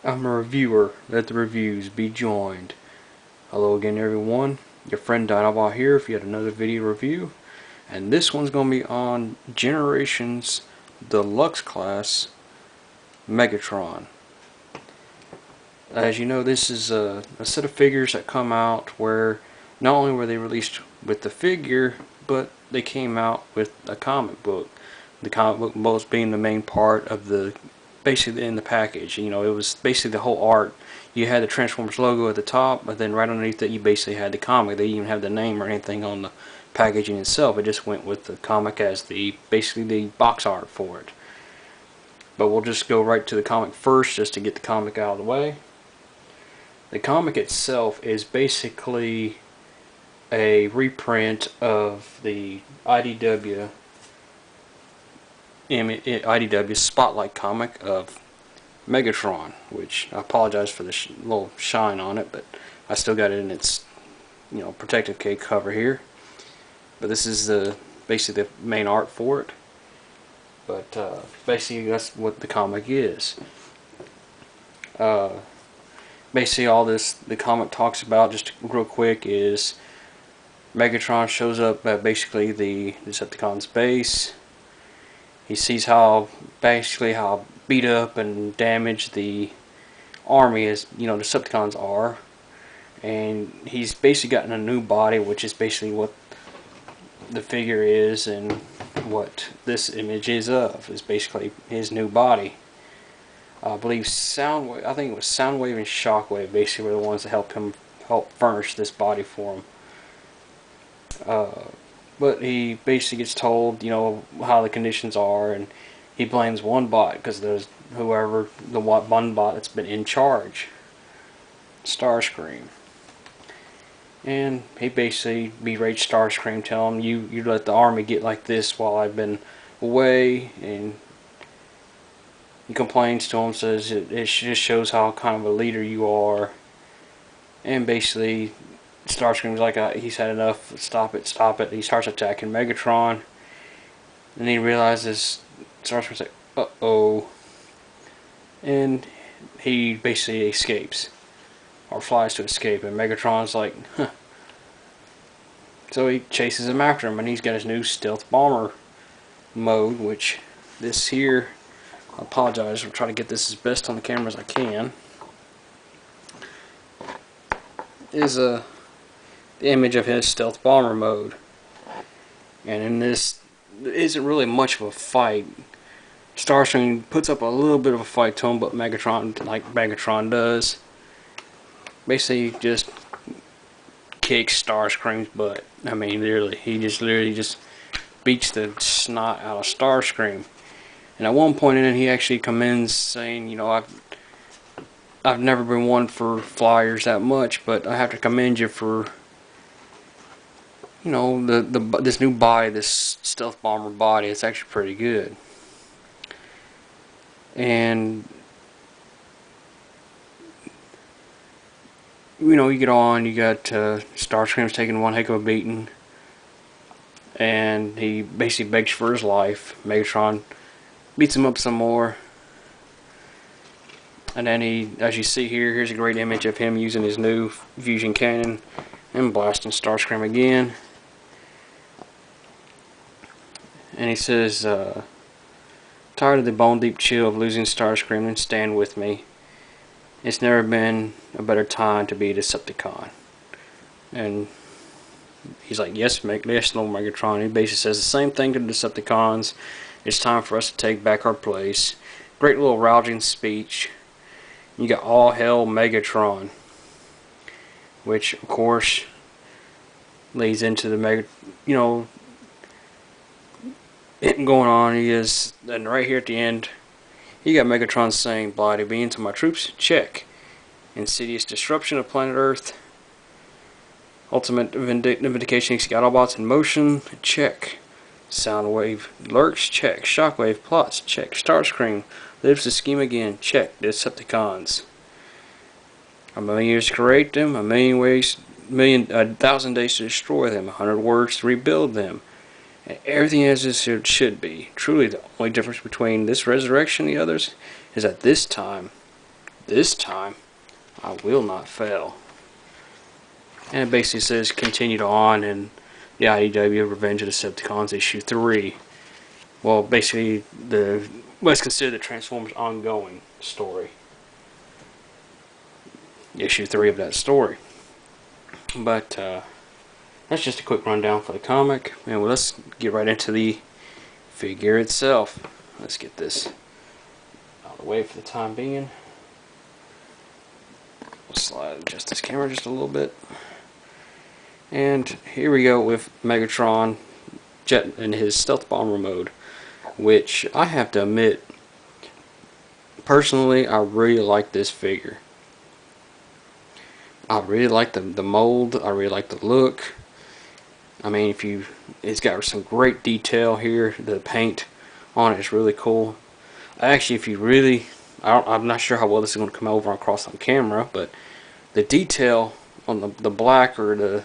I'm a reviewer. Let the reviews be joined. Hello again, everyone. Your friend Dinobot here for yet another video review. And this one's going to be on Generations Deluxe Class Megatron. As you know, this is a set of figures that come out where not only were they released with the figure, but they came out with a comic book. The comic book most being the main part of the basically in the package. You know, it was basically the whole art. You had the Transformers logo at the top, but then right underneath it you basically had the comic. They didn't even have the name or anything on the packaging itself. It just went with the comic as basically the box art for it. But we'll just go right to the comic first just to get the comic out of the way. The comic itself is basically a reprint of the IDW Spotlight comic of Megatron, which I apologize for the little shine on it, but I still got it in its protective cake cover here. But this is basically the main art for it. But basically that's what the comic is. Basically all the comic talks about, just real quick, is Megatron shows up at basically the Decepticons' base. He sees how beat up and damaged the army Decepticons are, and he's basically gotten a new body, which is basically what the figure is, and what this image is basically his new body. I believe I think it was Soundwave and Shockwave basically were the ones that help furnish this body for him. But he basically gets told, how the conditions are, and he blames one bot because there's the one bot that's been in charge, Starscream. And he basically berates Starscream, telling him, you let the army get like this while I've been away, and he complains to him, says it just shows how kind of a leader you are, and basically Starscream's like, he's had enough, stop it. He starts attacking Megatron, and he realizes, Starscream's like, uh-oh, and he basically escapes, or flies to escape, and Megatron's like, huh. So he chases him after him, and he's got his new stealth bomber mode, which this here, I apologize, I'll try to get this as best on the camera as I can, is the image of his stealth bomber mode. And in this, there isn't really much of a fight. Starscream puts up a little bit of a fight to him, but Megatron, like Megatron does, basically just kicks Starscream's butt. I mean, literally, he literally just beats the snot out of Starscream. And at one point in it, he actually commends, saying, I've never been one for flyers that much, but I have to commend you for this new body, this stealth bomber body. It's actually pretty good. And you get on, you got Starscream's taking one heck of a beating, and he basically begs for his life. Megatron beats him up some more, and then as you see here's a great image of him using his new fusion cannon and blasting Starscream again. And he says, tired of the bone deep chill of losing Starscream, and stand with me. It's never been a better time to be a Decepticon. And he's like, yes, Lord Megatron. He basically says the same thing to the Decepticons. It's time for us to take back our place. Great little rousing speech. You got all hail Megatron, which of course leads into the it going on. And right here at the end, you got Megatron saying, "Bloody beings to my troops, check. Insidious disruption of planet Earth. Ultimate vindication of Autobots in motion, check. Soundwave lurks, check. Shockwave plots, check. Starscream lives the scheme again, check. Decepticons. A million years to create them, a thousand days to destroy them, 100 words to rebuild them. And everything as it should be. Truly, the only difference between this resurrection and the others is that this time, This time I will not fail. And it basically says continued on in the IDW Revenge of the Decepticons issue 3. Well, basically let's consider the Transformers ongoing story. Issue 3 of that story. But that's just a quick rundown for the comic, and let's get right into the figure itself. Let's get this out of the way for the time being. We'll slide adjust this camera just a little bit. And here we go with Megatron jet in his stealth bomber mode, which I have to admit, personally, I really like this figure. I really like the mold. I really like the look. I mean, it's got some great detail here. The paint on it is really cool. Actually, if you really, I'm not sure how well this is going to come over across on camera, but the detail on the black or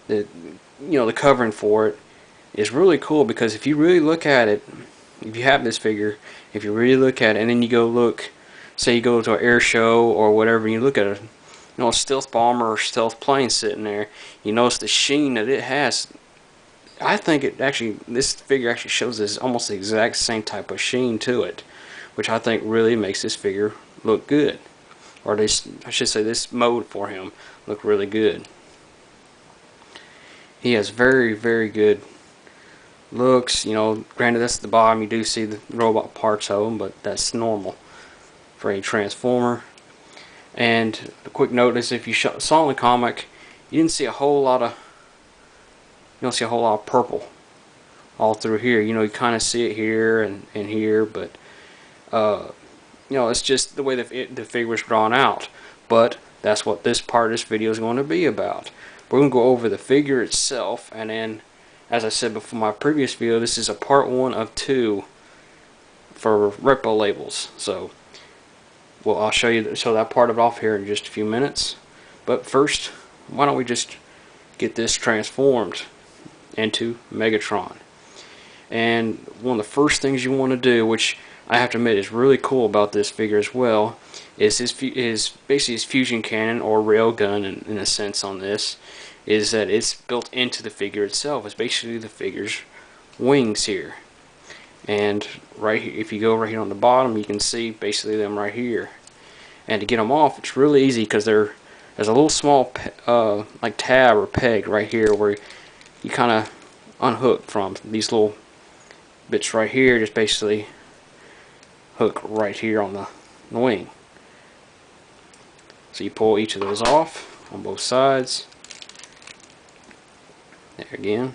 the covering for it is really cool, because if you really look at it, if you have this figure, if you really look at it, and then you go look, say you go to an air show or whatever, and you look at a stealth bomber or stealth plane sitting there, you notice the sheen that it has. I think this figure actually shows this almost the exact same type of sheen to it, which I think really makes this figure look good, or I should say this mode for him look really good. He has very, very good looks. Granted, that's at the bottom. You do see the robot parts of him, but that's normal for a Transformer. And a quick note is, if you saw in the comic, you didn't see a whole lot of purple all through here. You kind of see it here and here, but it's just the way the figure was drawn out. But that's what this part of this video is going to be about. We're going to go over the figure itself, and then, as I said before my previous video, this is a part 1 of 2 for repo labels. So, well, I'll show that part of it off here in just a few minutes. But first, why don't we just get this transformed into Megatron? And one of the first things you want to do, which I have to admit is really cool about this figure as well, is basically his fusion cannon, or railgun in a sense on this, is that it's built into the figure itself. It's basically the figure's wings here. And right here, if you go right here on the bottom, you can see basically them right here. And to get them off, it's really easy, because there's a little small like tab or peg right here where you kind of unhook from. These little bits right here just basically hook right here on the wing. So you pull each of those off on both sides. There again.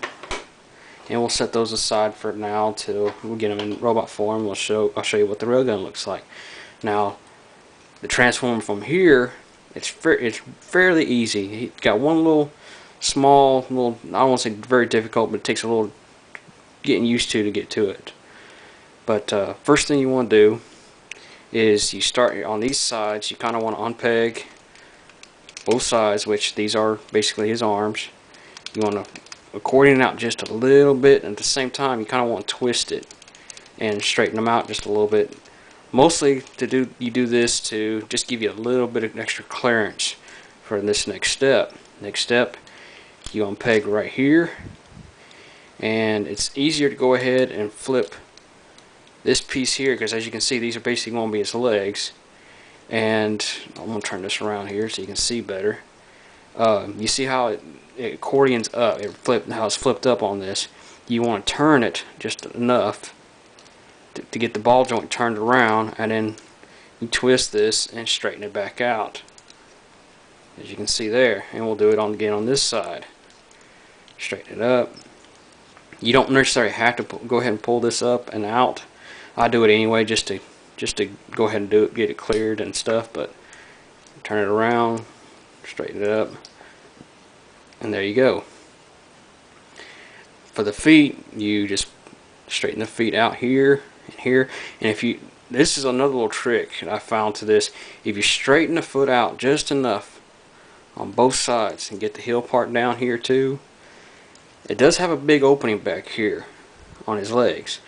And we'll set those aside for now till we'll get them in robot form. I'll show you what the railgun looks like. Now, the transform from here, it's fairly easy. He got one little small, I don't want to say very difficult, but it takes a little getting used to get to it. But first thing you want to do is you start on these sides. You kind of want to unpeg both sides, which these are basically his arms. You want to accordion out just a little bit, and at the same time you kind of want to twist it and straighten them out just a little bit. Mostly you do this to just give you a little bit of extra clearance for this next step. Next step, you unpeg right here, and it's easier to go ahead and flip this piece here, because as you can see, these are basically going to be his legs. And I'm going to turn this around here so you can see better. You see how it accordions up, how it's flipped up on this. You want to turn it just enough to get the ball joint turned around, and then you twist this and straighten it back out, as you can see there. And we'll do it again on this side. Straighten it up. You don't necessarily have to go ahead and pull this up and out. I do it anyway, just to go ahead and do it, get it cleared and stuff. But turn it around, straighten it up, and there you go. For the feet, you just straighten the feet out here and here. And this is another little trick that I found to this. If you straighten the foot out just enough on both sides and get the heel part down here too, it does have a big opening back here on his legs.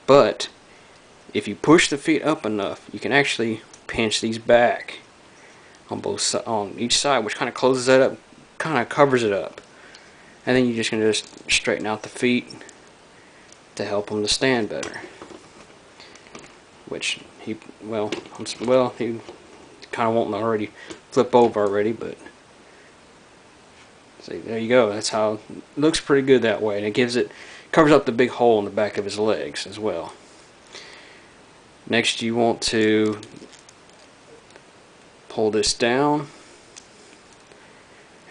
But if you push the feet up enough, you can actually pinch these back on on each side, which kind of closes that up, kind of covers it up. And then you're just going to just straighten out the feet to help them to stand better. Which he kind of won't already flip over already, but see, there you go. That's how it looks pretty good that way, and it covers up the big hole in the back of his legs as well. Next, you want to pull this down.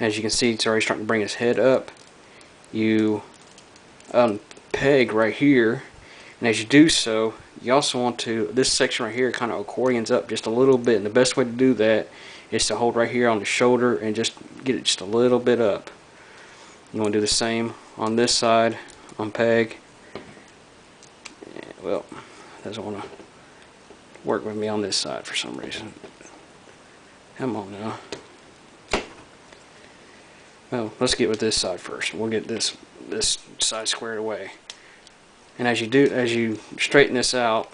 As you can see, it's already starting to bring his head up. You peg right here, and as you do so, you also want to, this section right here kind of accordions up just a little bit, and the best way to do that is to hold right here on the shoulder and just get it just a little bit up. You want to do the same on this side, on peg. Well, it doesn't want to work with me on this side for some reason. Come on now. Well, let's get with this side first. We'll get this side squared away. And as you straighten this out,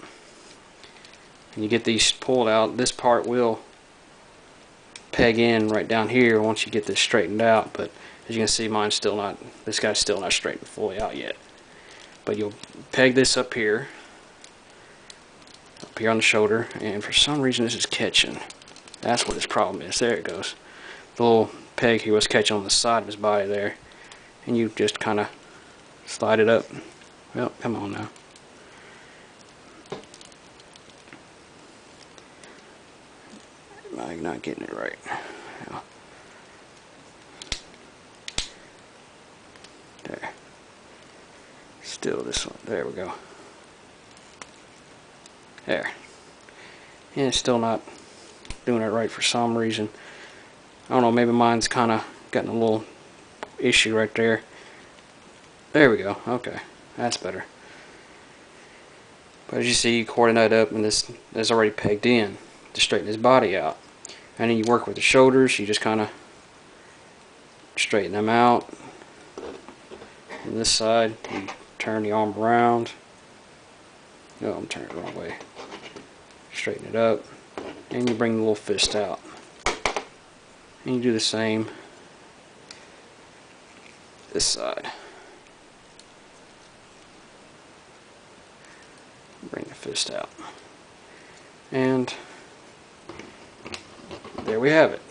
and you get these pulled out, this part will peg in right down here once you get this straightened out. But as you can see, this guy's still not straightened fully out yet. But you'll peg this up here on the shoulder, and for some reason this is catching. That's what his problem is. There it goes. The little peg he was catching on the side of his body there, and you just kind of slide it up. Well, come on now. I'm not getting it right. Yeah. There. Still this one. There we go. There. And it's still not doing it right for some reason. I don't know, maybe mine's kind of gotten a little issue right there. There we go. Okay. That's better. But as you see, you coordinate that up, and this is already pegged in to straighten his body out. And then you work with the shoulders. You just kind of straighten them out. On this side, you turn the arm around. No, I'm turning it the wrong way. Straighten it up, and you bring the little fist out. And you do the same this side. Bring the fist out. And there we have it.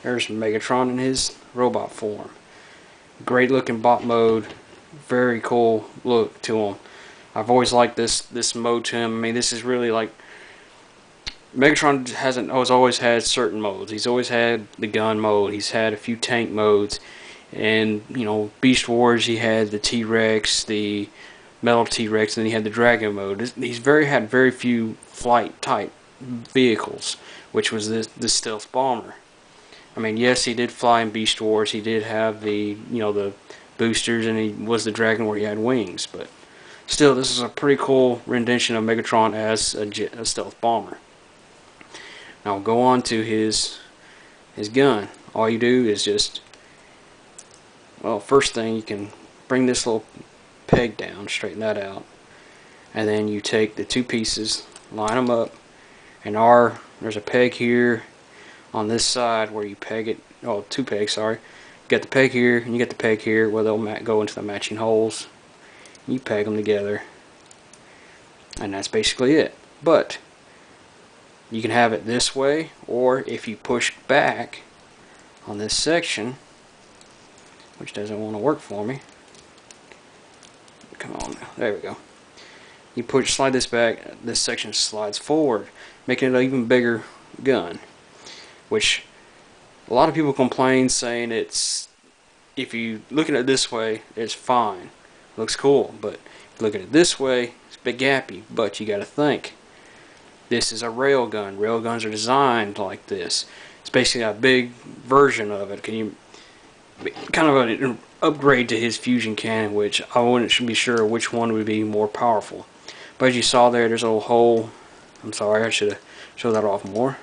There's Megatron in his robot form. Great looking bot mode. Very cool look to him. I've always liked this mode to him. I mean, this is really like, Megatron has always had certain modes. He's always had the gun mode. He's had a few tank modes. And, you know, Beast Wars, he had the T-Rex, the Metal T-Rex, and then he had the Dragon mode. He's had very few flight type vehicles, which was the stealth bomber. I mean, yes, he did fly in Beast Wars. He did have the boosters, and he was the Dragon where he had wings. But still, this is a pretty cool rendition of Megatron as a stealth bomber. Now we'll go on to his gun. All you do is just, well, first thing, you can bring this little peg down, straighten that out, and then you take the two pieces, line them up, and there's a peg here on this side where you peg it. Oh, two pegs, sorry. You got the peg here, and you get the peg here where they'll go into the matching holes. You peg them together, and that's basically it. But you can have it this way, or if you push back on this section, which doesn't want to work for me. Come on now. There we go. You slide this back, this section slides forward, making it an even bigger gun. Which a lot of people complain, saying if you look at it this way, it's fine. It looks cool, but if you look at it this way, it's a bit gappy. But you gotta think, this is a rail gun. Rail guns are designed like this. It's basically a big version of it. Kind of an upgrade to his fusion cannon, which I wouldn't be sure which one would be more powerful. But as you saw there's a little hole. I'm sorry, I should have showed that off more.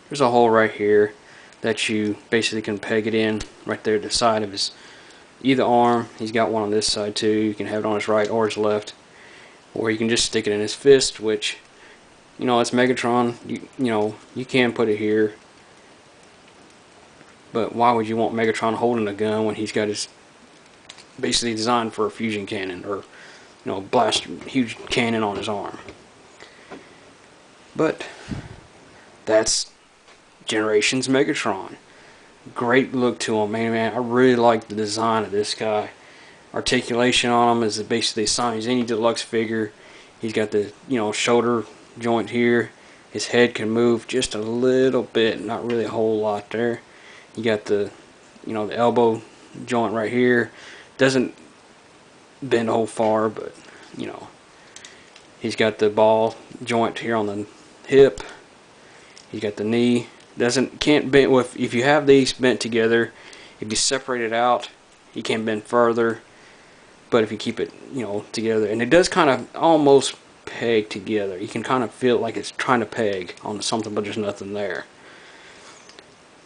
There's a hole right here that you basically can peg it in right there at the side of his either arm. He's got one on this side too. You can have it on his right or his left, or you can just stick it in his fist, which You know, it's Megatron. You know, you can put it here. But why would you want Megatron holding a gun when he's got his basically designed for a fusion cannon, or blast huge cannon on his arm? But that's Generations Megatron. Great look to him, man. I really like the design of this guy. Articulation on him is basically the same as any deluxe figure. He's got the shoulder joint here. His head can move just a little bit, not really a whole lot there. You got the the elbow joint right here. Doesn't bend a whole far, but he's got the ball joint here on the hip. He's got the knee. Can't bend with, if you have these bent together. If you separate it out, he can bend further. But if you keep it together, and it does kind of almost peg together. You can kind of feel like it's trying to peg onto something, but there's nothing there.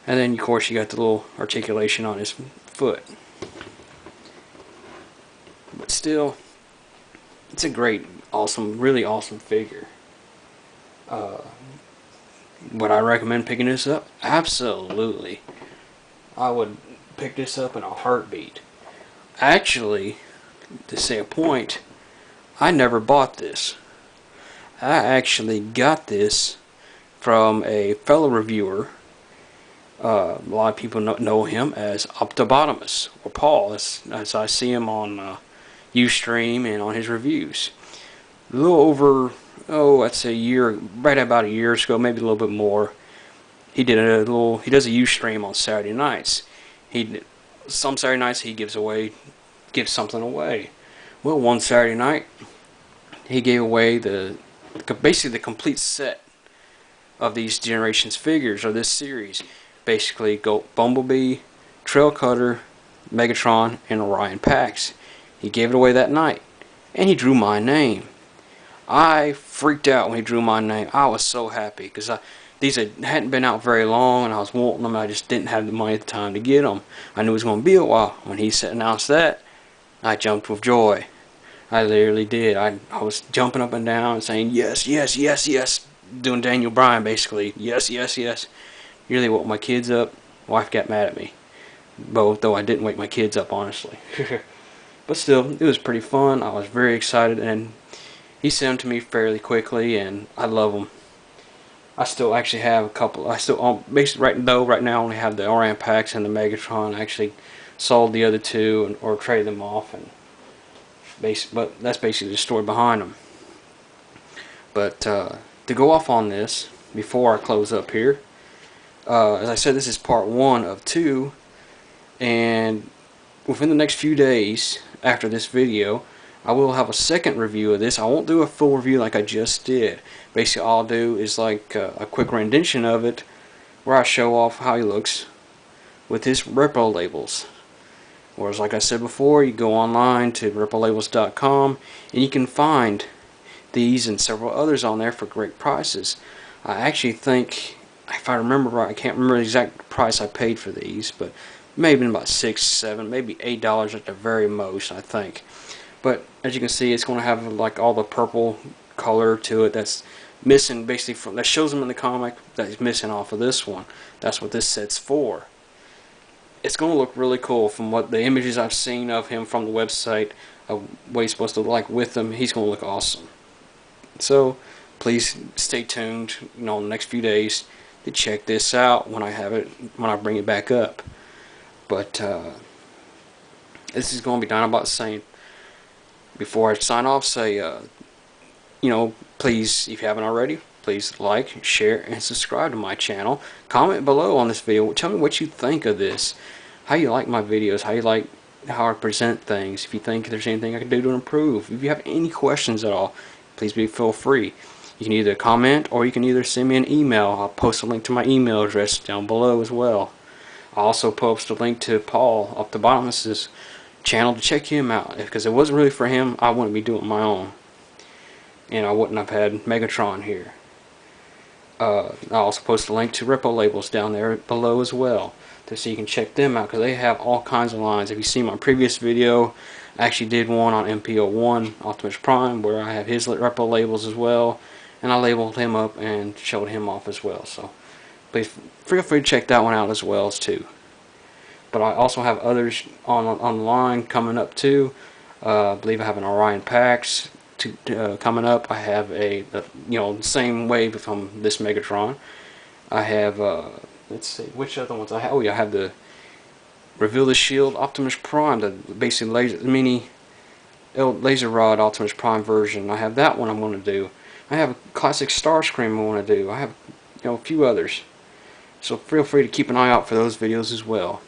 And then of course you got the little articulation on his foot. But still, it's a great, awesome, really awesome figure. Would I recommend picking this up? Absolutely. I would pick this up in a heartbeat. Actually, to say a point, I never bought this. I actually got this from a fellow reviewer. A lot of people know him as Optibotimus, or Paul, as I see him on Ustream and on his reviews. A little over, I'd say right about a year ago, maybe a little bit more. He does a Ustream on Saturday nights. Some Saturday nights he gives something away. Well, one Saturday night he gave away basically the complete set of these Generations figures, or this series. Basically, Bumblebee, Trail Cutter, Megatron, and Orion packs. He gave it away that night, and he drew my name. I freaked out when he drew my name. I was so happy because these hadn't been out very long, and I was wanting them. I just didn't have the money at the time to get them. I knew it was going to be a while. When he announced that, I jumped with joy. I literally did. I was jumping up and down and saying yes, yes, yes, yes, doing Daniel Bryan basically. Yes, yes, yes. Really woke my kids up. Wife got mad at me. Both, though I didn't wake my kids up, honestly. But still, it was pretty fun. I was very excited, and he sent them to me fairly quickly, and I love them. I still actually have a couple. Basically right now I only have the Orion packs and the Megatron. I actually sold the other two or traded them off, and but that's basically the story behind them. But to go off on this before I close up here, as I said, this is part 1 of 2, and within the next few days after this video, I will have a second review of this. I won't do a full review like I just did. Basically, all I'll do is like a quick rendition of it, where I show off how he looks with his repo labels. Whereas, like I said before, you go online to repolabels.com, and you can find these and several others on there for great prices. I actually think, if I remember right, I can't remember the exact price I paid for these, but maybe about $6, $7, maybe $8 at the very most, I think. But as you can see, it's going to have like all the purple color to it that's missing, basically that shows him in the comic, that he's missing off of this one. That's what this set's for. It's going to look really cool from what the images I've seen of him from the website, of what he's supposed to look like with them. He's going to look awesome. So please stay tuned, in the next few days to check this out when I bring it back up. But this is going to be Dinobot saying, before I sign off, say, please, if you haven't already, please like, share, and subscribe to my channel. Comment below on this video. Tell me what you think of this. How you like my videos. How you like how I present things. If you think there's anything I can do to improve. If you have any questions at all, please feel free. You can either comment or you can either send me an email. I'll post a link to my email address down below as well. I'll also post a link to Paul Optibotimus' channel to check him out, because if it wasn't really for him, I wouldn't be doing my own, and I wouldn't have had Megatron here. I'll also post a link to Repo Labels down there below as well, so you can check them out, because they have all kinds of lines. If you see my previous video, I actually did one on MPO1 Optimus Prime, where I have his Repo Labels as well, and I labeled him up and showed him off as well. So please feel free to check that one out as well too. But I also have others online coming up too. I believe I have an Orion PAX coming up. I have the same wave from this Megatron. I have let's see which other ones I have. Oh yeah, I have the Reveal the Shield Optimus Prime, the basic mini laser rod Optimus Prime version. I have that one I'm going to do. I have a classic Starscream I want to do. I have a few others. So feel free to keep an eye out for those videos as well.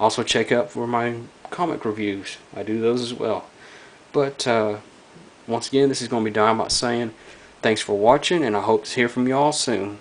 Also check out for my comic reviews. I do those as well. But once again, this is going to be Dinobot saying thanks for watching, and I hope to hear from you all soon.